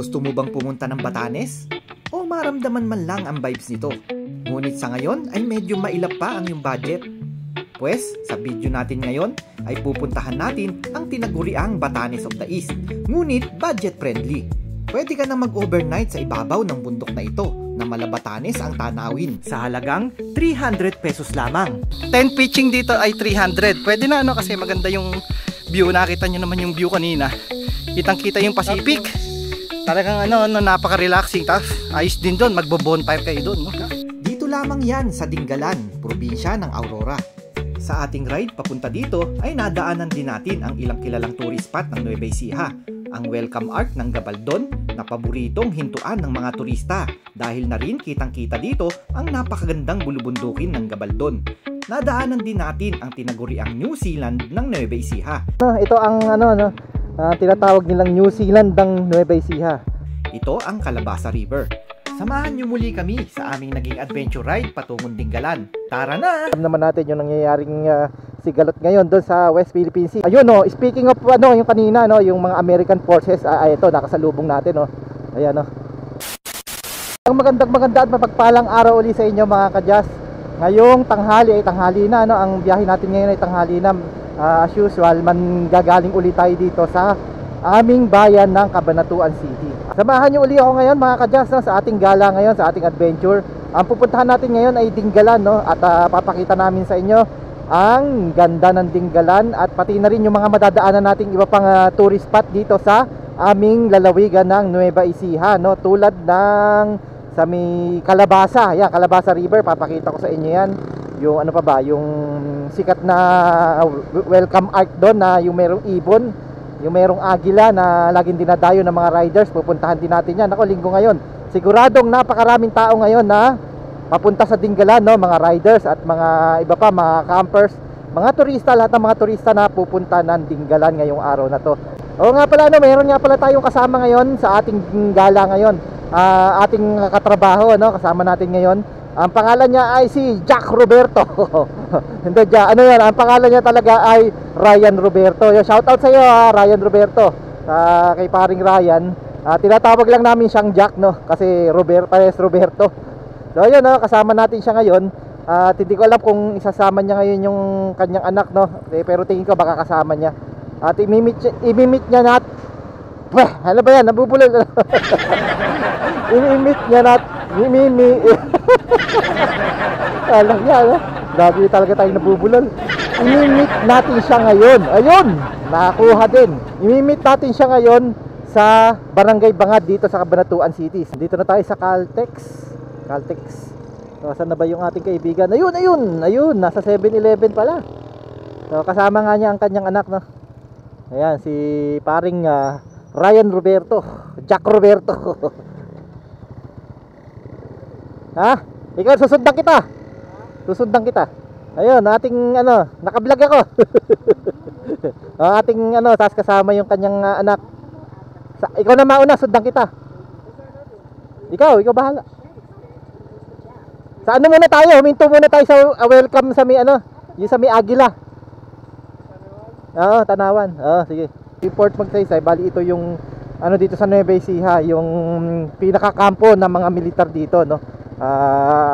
Gusto mo bang pumunta ng Batanes? O maramdaman man lang ang vibes nito? Ngunit sa ngayon ay medyo mailap pa ang iyong budget. Pues, sa video natin ngayon ay pupuntahan natin ang tinaguriang Batanes of the East, ngunit budget friendly. Pwede ka na mag-overnight sa ibabaw ng bundok na ito na mala Batanes ang tanawin sa halagang 300 pesos lamang. 10 pitching dito ay 300. Pwede na kasi maganda yung view. Nakita nyo naman yung view kanina. Kitang-kita yung Pacific. Talagang napaka-relaxing. Ayos din doon, magbo-bonfire kayo doon. Dito lamang yan sa Dingalan, probinsya ng Aurora. Sa ating ride papunta dito ay nadaanan din natin ang ilang kilalang tourist spot ng Nueva Ecija. Ang Welcome Arch ng Gabaldon na paboritong hintuan ng mga turista dahil na rin kitang-kita dito ang napakagandang bulubundukin ng Gabaldon. Nadaanan din natin ang tinaguriang New Zealand ng Nueva Ecija. Ito ang tinatawag nilang New Zealand ng Nueva Ecija. Ito ang Calabasa River. Samahan niyo muli kami sa aming naging adventure ride patungong Dingalan. Tara na! Alam naman natin yung nangyayaring sigalot ngayon doon sa West Philippine Sea. Ayun speaking of yung kanina yung mga American forces, ito nakasalubong natin Ayan Ang maganda at mapagpalang araw uli sa inyo mga kadyas. Ngayong tanghali na ang biyahe natin ngayon ay tanghali na. As usual, manggagaling uli tayo dito sa aming bayan ng Cabanatuan City. Samahan nyo uli ako ngayon mga kadyas sa ating gala ngayon, sa ating adventure. Ang pupuntahan natin ngayon ay Dingalan at papakita namin sa inyo ang ganda ng Dingalan at pati na rin yung mga madadaanan nating iba pang tourist spot dito sa aming lalawigan ng Nueva Ecija tulad ng sa may Calabasa. Calabasa River, papakita ko sa inyo yan. Yung yung sikat na welcome arch doon na yung merong ibon, yung merong agila na laging dinadayo ng mga riders. Pupuntahan din natin yan. Linggo ngayon. Siguradong napakaraming tao ngayon na papunta sa Dingalan, mga riders at mga iba pa, mga campers, mga turista, lahat ng mga turista na pupunta ng Dingalan ngayong araw na to. Nga pala mayroon nga pala tayong kasama ngayon sa ating gala ngayon. Ating katrabaho, kasama natin ngayon. Ang pangalan niya ay si Jack Roberto. Hindi, ang pangalan niya talaga ay Ryan Roberto. Shout out sa iyo, Ryan Roberto. Kay paring Ryan. Tinatawag lang namin siyang Jack, kasi pares Roberto. So ayun, kasama natin siya ngayon. Hindi ko alam kung isasama niya ngayon yung kanyang anak, pero tingin ko baka kasama niya. At imimit niya ano ba yan? Nabubulol. Imimit niya alam niya, lagi talaga tayong nabubulol. Imimit natin siya ngayon. Ayun, nakakuha din. Imimit natin siya ngayon sa Barangay Bangad dito sa Cabanatuan City. Dito na tayo sa Caltex. So, saan na ba yung ating kaibigan? Ayun, nasa 7-Eleven pala. So, kasama nga niya ang kanyang anak, Ayan, si paring Ryan Roberto, Jack Roberto. Ikaw, susundan kita. Ayun, ating naka-vlog ako. Ating tas kasama yung kanyang anak. Ikaw na mauna, sundan kita. Ikaw bahala. Sa muna tayo? Huminto muna tayo sa welcome sa may yung sa may Agila. Tanawan. Sige. Port Magsaysay, bali ito yung dito sa Nueva Ecija, yung pinakakampo ng mga militar dito,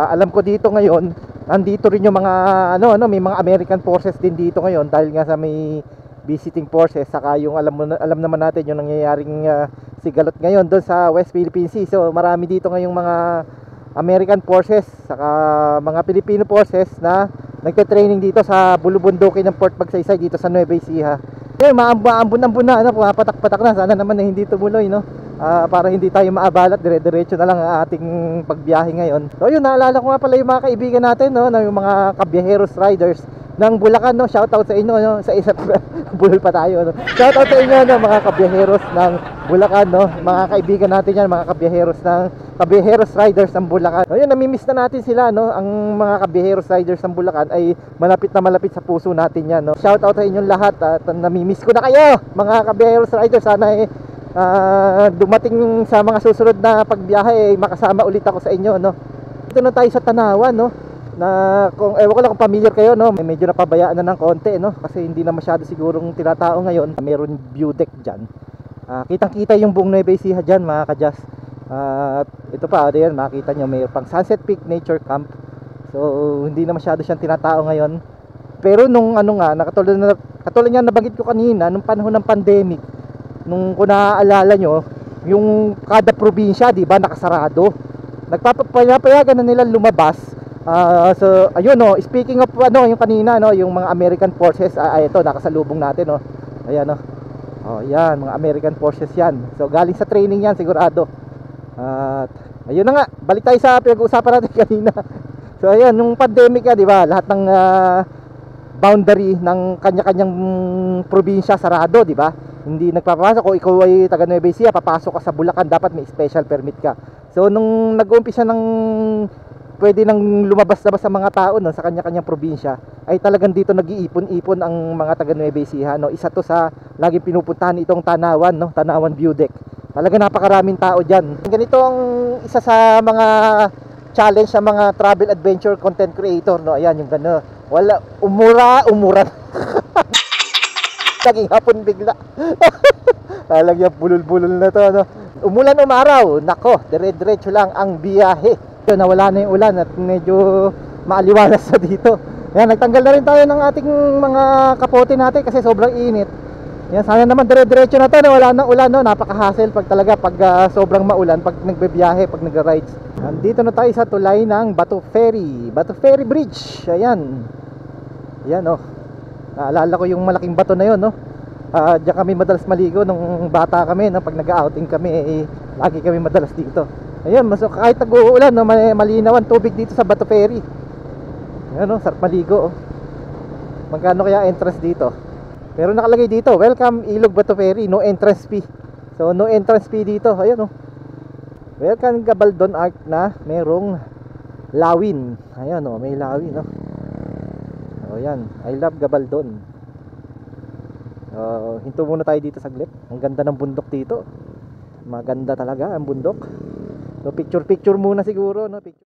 alam ko dito ngayon nandito rin yung mga may mga American forces din dito ngayon dahil nga sa may visiting forces, saka yung alam naman natin yung nangyayaring sigalot ngayon doon sa West Philippine Sea. So marami dito ngayong mga American forces saka mga Filipino forces na nagte-training dito sa bulubundukin ng Port Magsaysay dito sa Nueva Ecija. Maambun-ambun na, pumapatak-patak na. Sana naman hindi tumuloy, para hindi tayo maabalat, dire-diretso na lang ang ating pagbiyahe ngayon. So yun, naalala ko nga pala yung mga kaibigan natin, yung mga kabiyaheros riders ng Bulacan, shoutout sa inyo, sa isa't bulol pa tayo, shoutout sa inyo, mga kabiyaheros ng Bulacan, mga kaibigan natin yan, mga kabiyaheros riders ng Bulacan. So yun, namimiss na natin sila, ang mga kabiyaheros riders ng Bulacan ay malapit na malapit sa puso natin yan, shoutout sa inyong lahat at namimiss ko na kayo, mga kabiyaheros riders. Sana dumating sa mga susunod na pagbiyahe makasama ulit ako sa inyo, Dito na tayo sa Tanawan, na kung ewan ko lang kung familiar kayo, medyo napabayaan na ng konti, kasi hindi na masyado sigurong tinatao ngayon. Meron view deck dyan Kitang-kita yung buong Nueva Ecija dyan mga kadyas. At ito pa, ayan, makita nyo may pang Sunset Peak Nature Camp. So hindi na masyado siyang tinatao ngayon. Pero nung ano nga, katulad nga nabanggit ko kanina, nung panahon ng pandemic, nung kung naaalala nyo, yung kada probinsya, di ba, nakasarado. Nagpapayagan na nila lumabas. So ayun, no, speaking of ano, yung kanina, no, yung mga American forces, ito nakasalubong natin, no. Ayan, no. Oh, yan, mga American forces yan. So galing sa training yan sigurado. At ayun na nga, balik tayo sa pinag-uusapan natin kanina. So ayan, yung pandemic, di ba, lahat ng boundary ng kanya-kanyang probinsya sarado, di ba? Hindi nagpapasok. Kung ikaw ay taga Nueva Ecija, papasok ka sa Bulacan, dapat may special permit ka. So nung nag-uumpisa ng pwede nang lumabas-labas sa mga tao, no, sa kanya-kanyang probinsya, ay talagang dito nag-iipon-ipon ang mga taga Nueva Ecija, no. Isa to sa laging pinupuntahan itong Tanawan, no, Tanawan View Deck. Talaga napakaraming tao diyan. Ganito ang isa sa mga challenge sa mga travel adventure content creator, no. Ayan yung gano. Wala umura. Naging hapon bigla. Talagang bulol-bulol na to, no. Umulan umaraw, nako, dire-diretso lang ang biyahe. Nawala na yung ulan at medyo maaliwalas sa dito. Yan, nagtanggal na rin tayo ng ating mga kapote natin kasi sobrang init. Yan, sana naman dire-diretso na to na wala nang ulan, no. Napaka-hassle pag sobrang maulan pag nagbebiyahe, pag nagra-rides. Nandito na tayo sa tulay ng Bato Ferry Bridge. Ayan. Ayan, oh. Naalala ko yung malaking bato na yun, no. Diyan kami madalas maligo nung bata kami, no. Pag nag-outing kami, lagi kami madalas dito. Ayun, kahit nag-uulan, no, malinaw ang tubig dito sa Bato Ferry. Ayun, no, sarap maligo, oh. Magkano kaya entrance dito? Pero nakalagay dito, welcome Ilog Bato Ferry, no entrance fee. So no entrance fee dito. Ayun, oh. Welcome Gabaldon Arc na merong lawin. Ayun, oh, may lawin, no. Oh, yan. I love Gabaldon. Hinto muna tayo dito saglit. Ang ganda ng bundok dito. Maganda talaga ang bundok. So picture muna siguro, no, picture.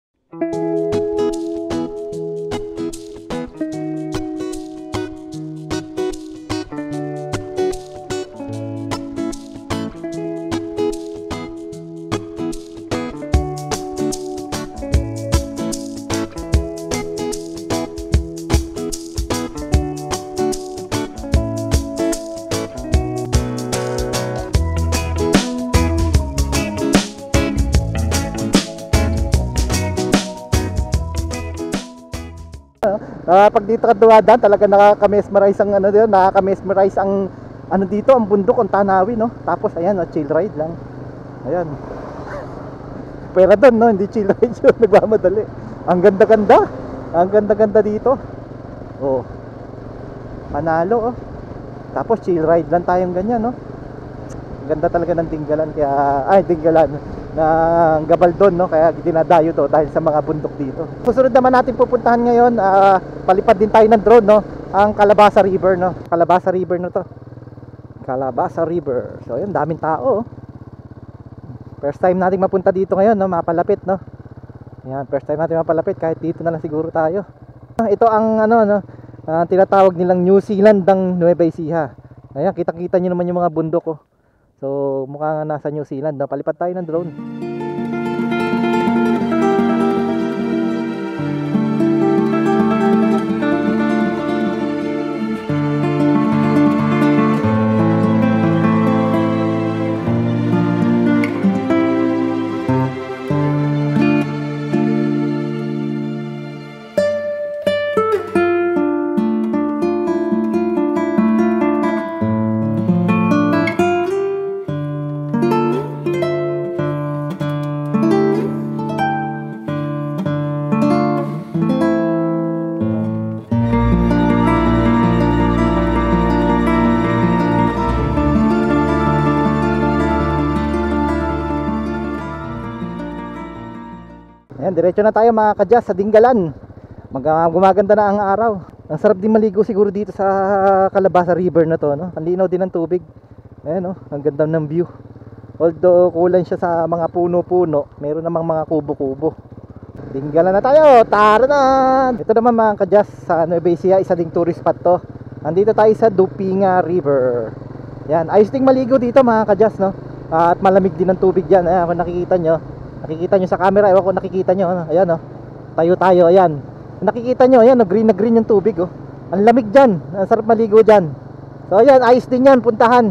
Pag dito ka dumadaan, talaga nakaka-mesmerize ang ano dito, nakaka-mesmerize ang ano dito, ang bundok, ang tanawin, no. Tapos ayan, no, chill ride lang. Ayan. Pero doon, no, hindi chill ride yun, nagmamadali. Ang ganda-ganda. Ang ganda-ganda dito. Oh. Panalo, oh. Tapos chill ride lang tayong ganyan, no. Ganda talaga ng Dingalan, kaya Dingalan ng Gabaldon, no, kaya dinadayo to dahil sa mga bundok dito. Susunod naman natin pupuntahan ngayon, palipad din tayo ng drone, no, ang Calabasa River, no. Calabasa River na to. Calabasa River. So yun, daming tao, oh. First time nating mapunta dito ngayon, no, mapalapit, no. Yan, first time natin mapalapit, kahit dito na lang siguro tayo. Ito ang ano, no, tinatawag nilang New Zealand ng Nueva Ecija. Ayan, kita-kita nyo naman yung mga bundok, oh. So mukhang nasa New Zealand, no? Palipad tayo ng drone. Ayan, diretso na tayo mga kadyas sa Dingalan. Gumaganda na ang araw. Ang sarap din maligo siguro dito sa Calabasa River na to, no? Ang linaw din ng tubig. Ayan, no? Ang ganda ng view. Although kulang siya sa mga puno-puno, meron namang mga kubo-kubo. Dingalan na tayo, tara na! Ito naman mga kadyas, sa Nueva Ecija, isa ding tourist spot to. Nandito tayo sa Dupinga River. Yan, ayos ding maligo dito mga ka-Jazz, no? At malamig din ang tubig dyan. Ayan, kung nakikita nyo sa camera, ewan ko nakikita nyo, ano? Ayan, no? Tayo, ayan. Nakikita nyo, ayan, no? Green na green yung tubig, oh. Ang lamig dyan, ang sarap maligo dyan. So ayan, ayos din yan, puntahan.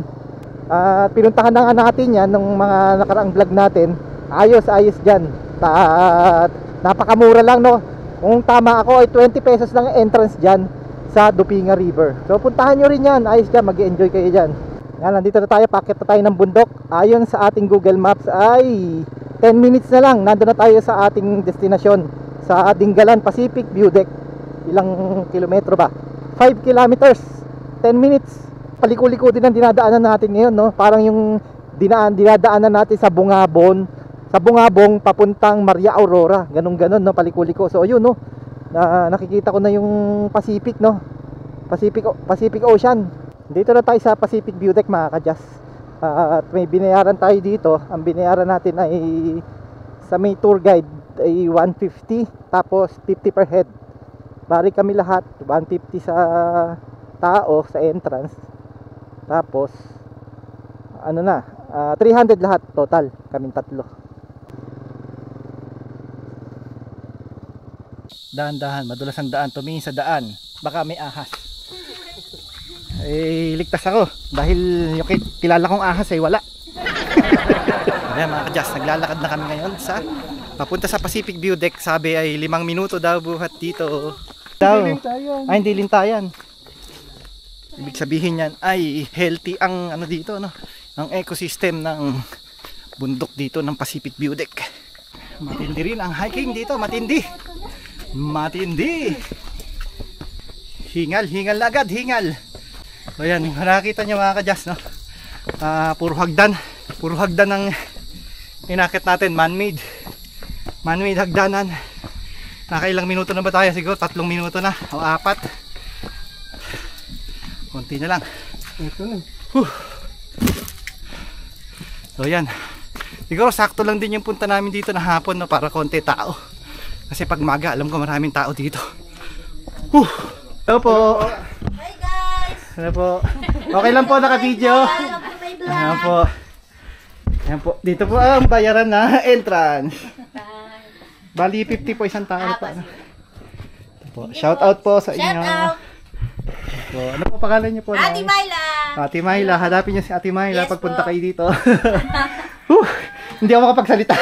At pinuntahan na nga natin yan nung mga nakaraang vlog natin. Ayos dyan. At napakamura lang, no? Kung tama ako ay 20 pesos lang entrance dyan sa Dupinga River. So puntahan nyo rin yan, ayos dyan, mag-enjoy kayo dyan. Yan, nandito na tayo, paakit na tayo ng bundok. Ayon sa ating Google Maps ay 10 minutes na lang, nandun na tayo sa ating destinasyon, sa Dingalan Pacific View Deck. Ilang kilometro ba? 5 kilometers, 10 minutes. Paliko-liko din ang dinadaanan natin ngayon, no? Parang yung dinadaanan natin sa Bungabon, sa Bungabong papuntang Maria Aurora, ganun-ganon, no? Paliko-liko. So ayun, no? Nakikita ko na yung Pacific, no? Pacific Ocean. Dito na tayo sa Pacific View Deck mga ka-Jazz. At may binayaran tayo dito. Ang binayaran natin ay sa may tour guide ay 150, tapos 50 per head. Bari kami lahat 150 sa tao sa entrance. Tapos ano na, 300 lahat total, kaming tatlo. Dahan-dahan, madulas ang daan, tumingin sa daan, baka may ahas. Ligtas ako dahil yung kilala kong ahas ay wala. Ayan mga ka-Jazz, naglalakad na kami ngayon sa papunta sa Pacific View Deck. Sabi ay 5 minuto daw buhat dito. Ay hindi lintayan. Ibig sabihin yan ay healthy ang ano dito, no? Ang ecosystem ng bundok dito ng Pacific View Deck. Matindi rin ang hiking dito, matindi. Hingal na agad, hingal. So yan, nakikita nyo mga ka-Jazz, no? Puro hagdan ang inakit natin, man-made hagdanan. Nakailang minuto na ba tayo? Siguro 3 minuto na o 4. Konti na lang. So yan, siguro sakto lang din yung punta namin dito na hapon, no? Para konti tao. Kasi pag maga, alam ko maraming tao dito. Hello po. Ano po? Okay lang po, naka-video. Ayan po. Ayan po. Dito po ang bayaran na entrance. Bali 50 po isang tao po. Shout out po sa inyo. Shout out. Ano po pangalan niyo po? Ate Myla. Ate Myla, hanapin niyo si Ate Myla pagpunta kayo dito. Hindi ako makapagsalita.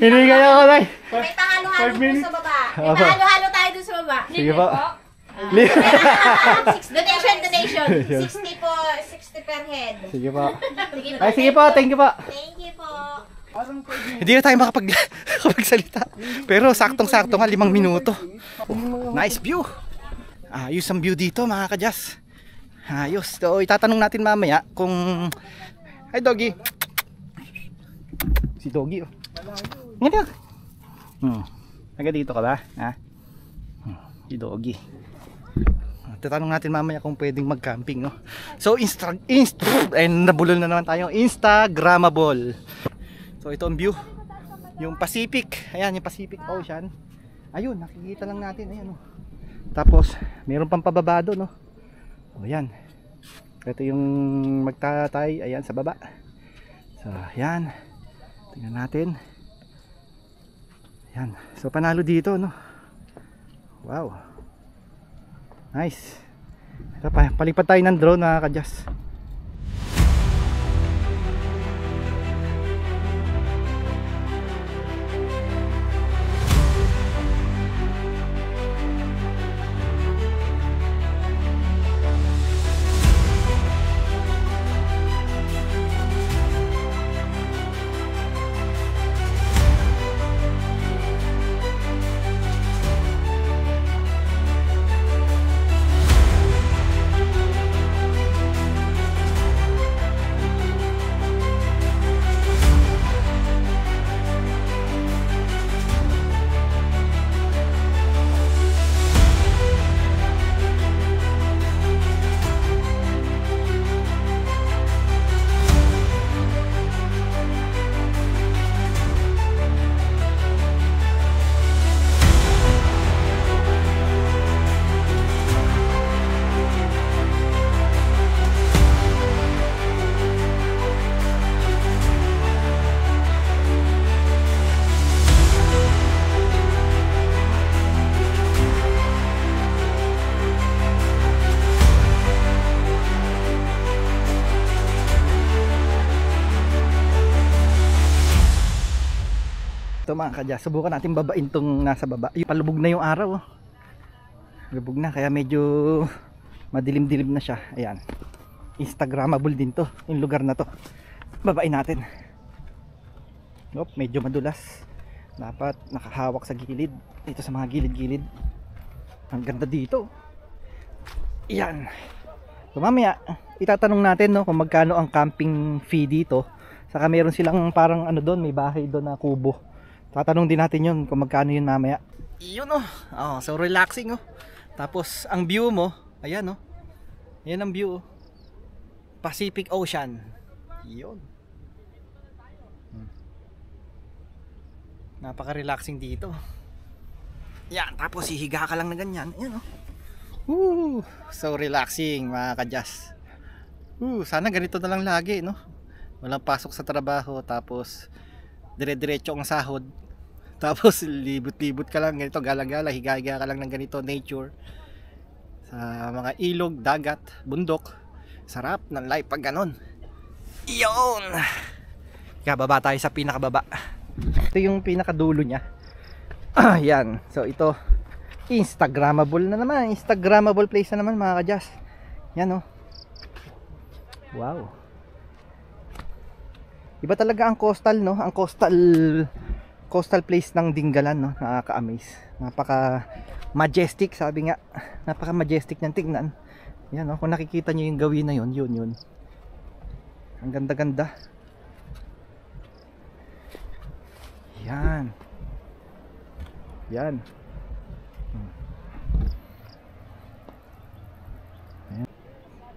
Hindi kaya ako na. May pahalo-halo po sa baba. May pahalo-halo tayo dun sa baba. Sige po. Donation. 60 po, 60 per head. Sige po. Ay, sige po, thank you po. Thank you po. Hindi na tayo makapagsalita. Pero saktong-sakto nga 5 minuto. Nice view. Ayos ang view dito mga ka-Jazz. Ayos. So, itatanong natin mamaya kung... Hi Doggy. Si Doggy, oh. Ngayon. Naga dito ka ba? Ha? Si Doggy. Tatanong natin mamaya kung pwedeng mag-camping, no? So, nabulol na naman tayo. Instagrammable. So, ito ang view. Yung Pacific. Ayan, yung Pacific Ocean. Ayun, nakikita lang natin. Ayan, oh. Tapos, mayroon pang pababado, no? O, ayan. Ito yung magtatay. Ayan, sa baba. So, ayan. Tingnan natin. Ayan. So, panalo dito, no? Wow. Nice. Ito pa, palipad tayo ng drone mga ka-Jazz. Ito mga kadyas, subukan natin babain tong nasa baba. Palubog na yung araw, oh. Lubog na, kaya medyo madilim-dilim na siya. Ayan, Instagramable din to, yung lugar na to. Babain natin. Nope, medyo madulas. Dapat nakahawak sa gilid. Dito sa mga gilid-gilid. Ang ganda dito. Ayan. So mamaya itatanong natin, no, kung magkano ang camping fee dito. Saka meron silang parang ano doon, may bahay doon na kubo. Tatanong din natin yun kung magkano yun mamaya. Yun, oh. Oh, so relaxing, oh. Tapos ang view mo, ayan, oh. Ayan ang view, oh. Pacific Ocean. Yun. Napaka-relaxing dito. Yan, tapos hihiga ka lang na ganyan. Ayan, oh. So relaxing mga kadyas. Sana ganito na lang lagi, no? Walang pasok sa trabaho, tapos dire-diretso ang sahod. Tapos libot-libot ka lang ganito, gala-gala, higa-higa ka lang ng ganito, nature. Sa mga ilog, dagat, bundok. Sarap ng life pag ganon. Iyon! Kababa tayo sa pinakababa. Ito yung pinakadulo niya. Yan. So ito, Instagramable na naman. Instagramable place na naman mga kadyas. Yan, oh. Wow. Iba talaga ang coastal, no? Ang coastal place ng Dingalan, no? Nakaka-amaze. Napaka majestic, sabi nga. Napaka majestic niyang tingnan. Yan, no? Kung nakikita niyo yung gawin na yun, yun. Ang ganda-ganda. Yan. Yan.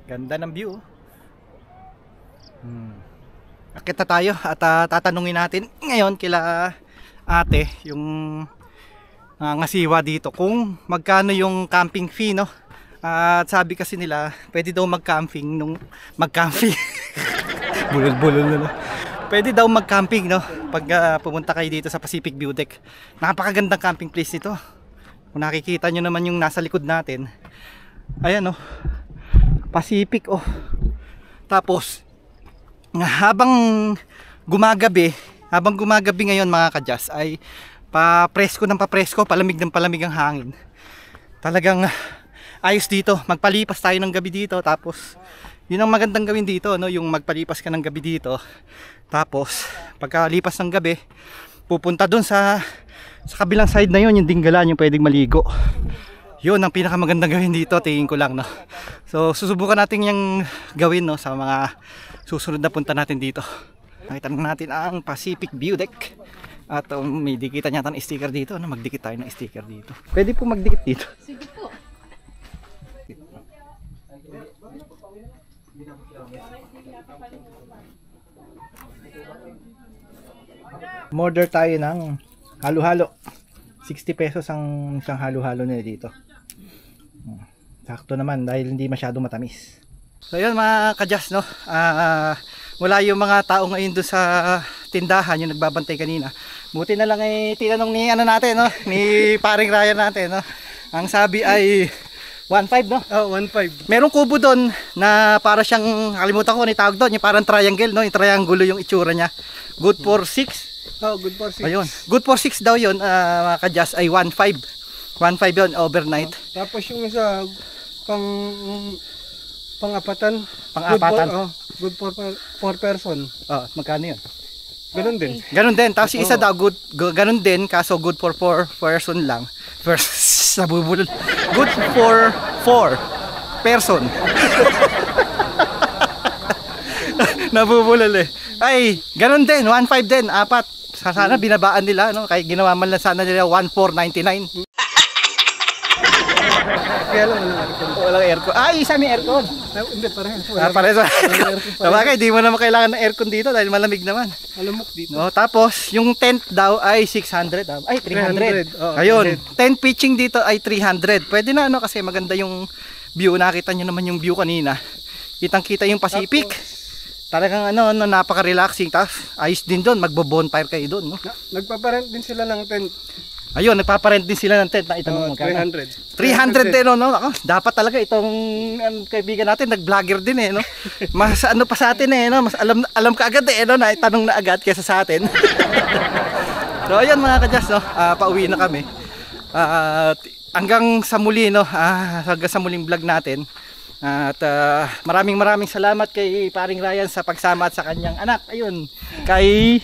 Ganda ng view. Akit na tayo at tatanungin natin ngayon kila ate yung ngasiwa dito kung magkano yung camping fee, no? At sabi kasi nila pwede daw mag-camping nung mag-camping. Bulol-bulol na, no? Pwede daw mag-camping, no? Pag pumunta kayo dito sa Pacific View Deck. Napakagandang camping place nito. Kung nakikita nyo naman yung nasa likod natin. Ayan, no? Pacific, oh. Tapos habang gumagabi ngayon mga kadyas ay papresko ng papresko, palamig ng palamig ang hangin. Talagang ayos dito. Magpalipas tayo ng gabi dito. Tapos yun ang magandang gawin dito, no? Yung magpalipas ka ng gabi dito. Tapos pagkalipas ng gabi, pupunta dun sa kabilang side na yun, yung Dingalan, yung pwedeng maligo. Yun ang pinakamagandang gawin dito, tingin ko lang, no? So susubukan natin yung gawin, no, sa mga susunod na punta natin dito. Nakita natin ang Pacific View Deck. At may dikitan yata ng sticker dito, no? Magdikit tayo ng sticker dito. Pwede po magdikit dito. Sige po. Order tayo ng halo-halo. 60 pesos ang isang halo-halo nila dito. Sakto naman dahil hindi masyadong matamis. So yun mga kadyas, no? Wala yung mga tao ngayon doon sa tindahan yung nagbabantay kanina. Buti na lang tinanong ni natin, no? Ni paring Ryan natin, no? Ang sabi ay 1.5, no? Oh, 1.5. Merong kubo doon na para siyang, kalimutan ko, tawag doon, yung parang triangle, no? Yung triangulo yung itsura niya. Good for 6. Oh, good for 6. Ayun. Good for 6 daw yun, mga kadyas, ay 1.5. 1.5 yun, overnight. Tapos yung isa, pang-apatan. Pang-apatan. Good for 4 person. Oh, magkano yun? Ganun din. Ganun din. Tapos yung isa daw, ganun din, kaso good for 4 person lang. First, nabubulol. Good for 4 person. Nabubulol eh. Ay, ganun din, 1.5 din, 4. Sana binabaan nila, no? Kaya ginawa man lang sana nila 1.499. Kaya lang walang aircon. Walang aircon. Ay, isa may aircon. Hindi, parehas. Parehas. Sabagay, di mo na makailangan ng aircon dito dahil malamig naman. Malamok dito. No, tapos yung tent daw ay 600. Ay, 300. 300. Oh, ayun, 300. tent pitching dito ay 300. Pwede na, ano, kasi maganda yung view. Nakita nyo naman yung view kanina. Kitang-kita yung Pacific. Talagang napaka-relaxing. Tapos ayos din doon, magbo-bonfire kayo doon, no? Nagpaparent din sila ng tent. Ayun, nagpaparent din sila ng tent. Nakita mo magkano? 300. 300 din, no? Ako, dapat talaga itong kaibigan natin, nag-vlogger din eh, no? Mas pa sa atin eh, no? Mas alam ka agad eh, no? Na itanong na agad kaysa sa atin. So ayan mga kadyas, no? Pauwi na kami. Hanggang sa muli, no? Hanggang sa muling vlog natin. At maraming salamat kay Paring Ryan sa pagsama at sa kanyang anak. Ayun, kay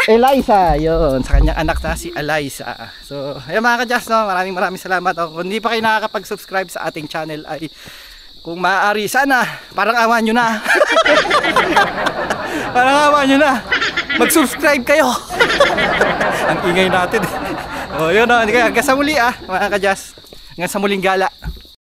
Eliza, yun, sa kanyang anak na si Eliza. So, ayun mga kadyas, no? Maraming salamat. Kung hindi pa kayo nakakapag-subscribe sa ating channel ay kung maaari, sana, parang awa nyo na. Parang awa nyo na. Mag-subscribe kayo. Ang ingay natin. O, yun, no? Hanggang sa muli, mga kadyas. Hanggang sa muling gala.